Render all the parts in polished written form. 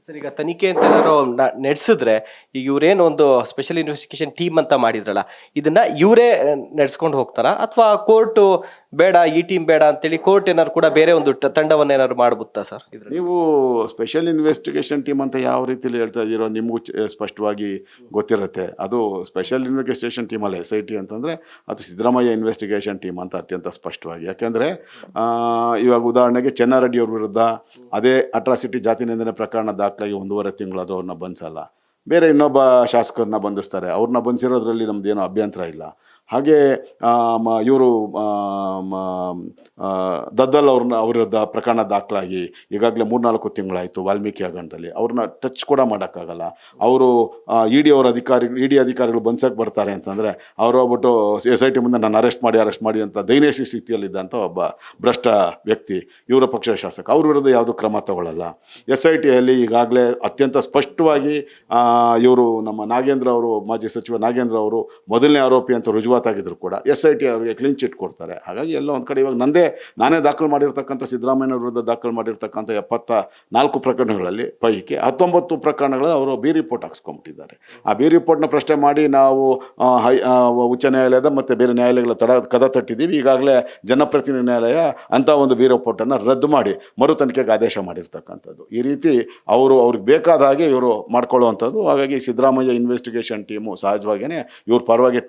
Sir, ಈಗ ತನಿಖೆ ಅಂತ ಏನಾದ್ರು ನಡೆಸಿದ್ರೆ, ಈಗ ಇವ್ರೇನು ಒಂದು ಸ್ಪೆಷಲ್ ಇನ್ವೆಸ್ಟಿಗೇಷನ್ ಟೀಮ್ ಅಂತ ಮಾಡಿದ್ರಲ್ಲ, ಇದನ್ನ ಇವರೇ ನಡೆಸ್ಕೊಂಡು ಹೋಗ್ತಾರಾ, ಅಥವಾ ಕೋರ್ಟ್ ಬೇಡ ಈ ಟೀಮ್ ಬೇಡ ಅಂತೇಳಿ ಕೋರ್ಟ್ ಏನಾದ್ರು ಕೂಡ ಬೇರೆ ಒಂದು ತಂಡವನ್ನ ಏನಾದ್ರು ಮಾಡ್ಬಿಡ್ತಾ ಸರ್ ಇದ್ರಲ್ಲಿ? ನೀವು ಸ್ಪೆಷಲ್ ಇನ್ವೆಸ್ಟಿಗೇಷನ್ ಟೀಮ್ ಅಂತ ಯಾವ ರೀತಿಯಲ್ಲಿ ಹೇಳ್ತಾ ಇದ್ದೀರೋ ನಿಮಗೂ ಸ್ಪಷ್ಟವಾಗಿ ಗೊತ್ತಿರುತ್ತೆ. ಅದು ಸ್ಪೆಷಲ್ ಇನ್ವೆಸ್ಟಿಗೇಷನ್ ಟೀಮ್ ಅಲ್ಲ, SIT ಅಂತಂದರೆ ಅದು ಸಿದ್ದರಾಮಯ್ಯ ಇನ್ವೆಸ್ಟಿಗೇಷನ್ ಟೀಮ್ ಅಂತ ಅತ್ಯಂತ ಸ್ಪಷ್ಟವಾಗಿ. ಯಾಕೆಂದರೆ ಇವಾಗ ಉದಾಹರಣೆಗೆ ಚೆನ್ನಾರೆಡ್ಡಿ ಅವ್ರ ವಿರುದ್ಧ ಅದೇ ಅಟ್ರಾಸಿಟಿ ಜಾತಿ ನಿಂದನೆ ಪ್ರಕರಣ ದಾಖಲಾಗಿ 1.5 ತಿಂಗಳಾದರೂ ಅವ್ರನ್ನ ಬಂಧಿಸಲ್ಲ. ಬೇರೆ ಇನ್ನೊಬ್ಬ ಶಾಸಕರನ್ನ ಬಂಧಿಸ್ತಾರೆ. ಅವ್ರನ್ನ ಬಂಧಿಸಿರೋದ್ರಲ್ಲಿ ನಮ್ಮದೇನೋ ಅಭ್ಯಂತರ ಇಲ್ಲ. ಹಾಗೆ ಇವರು ದದ್ದಲ್ ಅವ್ರ ವಿರುದ್ಧ ಪ್ರಕರಣ ದಾಖಲಾಗಿ ಈಗಾಗಲೇ 3-4 ತಿಂಗಳಾಯಿತು ವಾಲ್ಮೀಕಿ ಹಗರಣದಲ್ಲಿ. ಅವ್ರನ್ನ ಟಚ್ ಕೂಡ ಮಾಡೋಕ್ಕಾಗಲ್ಲ. ಅವರು ಇಡಿ ಅಧಿಕಾರಿಗಳು ಬಂಧಿಸೋಕೆ ಬರ್ತಾರೆ ಅಂತಂದರೆ ಅವರು ಹೋಗ್ಬಿಟ್ಟು SIT ಮುಂದೆ ನಾನು ಅರೆಸ್ಟ್ ಮಾಡಿ ಅಂತ ದೈನೇಶಿ ಸ್ಥಿತಿಯಲ್ಲಿದ್ದಂಥ ಒಬ್ಬ ಭ್ರಷ್ಟ ವ್ಯಕ್ತಿ, ಇವರ ಪಕ್ಷದ ಶಾಸಕ, ಅವ್ರ ವಿರುದ್ಧ ಯಾವುದೂ ಕ್ರಮ ತಗೊಳ್ಳಲ್ಲ. SITಯಲ್ಲಿ ಈಗಾಗಲೇ ಅತ್ಯಂತ ಸ್ಪಷ್ಟವಾಗಿ ಇವರು ನಮ್ಮ ನಾಗೇಂದ್ರ ಅವರು, ಮಾಜಿ ಸಚಿವ ನಾಗೇಂದ್ರ ಅವರು ಮೊದಲನೇ ಆರೋಪಿ ಅಂತ ರುಜುವಾತಾಗಿದ್ರು ಕೂಡ SIT ಅವರಿಗೆ ಕ್ಲೀನ್ ಚಿಟ್ ಕೊಡ್ತಾರೆ. ಹಾಗಾಗಿ ಎಲ್ಲೋ ಒಂದು ಕಡೆ ಇವಾಗ ನಾನೇ ದಾಖಲು ಮಾಡಿರ್ತಕ್ಕಂಥ ಸಿದ್ದರಾಮಯ್ಯ ವಿರುದ್ಧ ದಾಖಲು ಮಾಡಿರ್ತಕ್ಕಂಥ 74 ಪ್ರಕರಣಗಳಲ್ಲಿ ಪೈಕಿ 19 ಪ್ರಕರಣಗಳಲ್ಲಿ ಅವರು ಬಿ ರಿಪೋರ್ಟ್ ಹಾಕ್ಸ್ಕೊಂಡ್ಬಿಟ್ಟಿದ್ದಾರೆ. ಆ ಬಿ ರಿಪೋರ್ಟ್ನ ಪ್ರಶ್ನೆ ಮಾಡಿ ನಾವು ಉಚ್ಚ ನ್ಯಾಯಾಲಯದ ಮತ್ತು ಬೇರೆ ನ್ಯಾಯಾಲಯಗಳ ಕದ ತಟ್ಟಿದ್ದೀವಿ. ಈಗಾಗಲೇ ಜನಪ್ರತಿನಿಧಿ ನ್ಯಾಯಾಲಯ ಅಂಥ ಒಂದು ಬಿ ರಿಪೋರ್ಟನ್ನು ರದ್ದು ಮಾಡಿ ಮರು ತನಿಖೆಗೆ ಆದೇಶ ಮಾಡಿರ್ತಕ್ಕಂಥದ್ದು. ಈ ರೀತಿ ಅವ್ರಿಗೆ ಬೇಕಾದ ಹಾಗೆ ಇವರು ಮಾಡ್ಕೊಳ್ಳುವಂಥದ್ದು. ಹಾಗಾಗಿ ಸಿದ್ದರಾಮಯ್ಯ ಇನ್ವೆಸ್ಟಿಗೇಷನ್ ಟೀಮು ಸಹಜವಾಗಿಯೇ ಇವ್ರ ಪರವಾಗಿ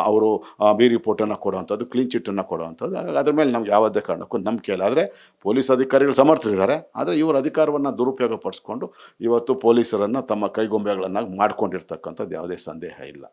ಅವರು ಬಿ ರಿಪೋರ್ಟನ್ನು ಕೊಡುವಂಥದ್ದು, ಕ್ಲೀನ್ ಚಿಟ್ಟನ್ನು ಕೊಡುವಂಥದ್ದು. ಹಾಗಾಗಿ ಅದ್ರ ಮೇಲೆ ನಮ್ಗೆ ಯಾವುದೇ ಕಾರಣಕ್ಕೂ ನಂಬಿಕೆ ಇಲ್ಲ. ಆದರೆ ಪೊಲೀಸ್ ಅಧಿಕಾರಿಗಳು ಸಮರ್ಥರಿದ್ದಾರೆ. ಆದರೆ ಇವರ ಅಧಿಕಾರವನ್ನು ದುರುಪಯೋಗ ಪಡಿಸ್ಕೊಂಡು ಇವತ್ತು ಪೊಲೀಸರನ್ನು ತಮ್ಮ ಕೈಗೊಂಬೆಗಳನ್ನಾಗಿ ಮಾಡ್ಕೊಂಡಿರ್ತಕ್ಕಂಥದ್ದು ಯಾವುದೇ ಸಂದೇಹ ಇಲ್ಲ.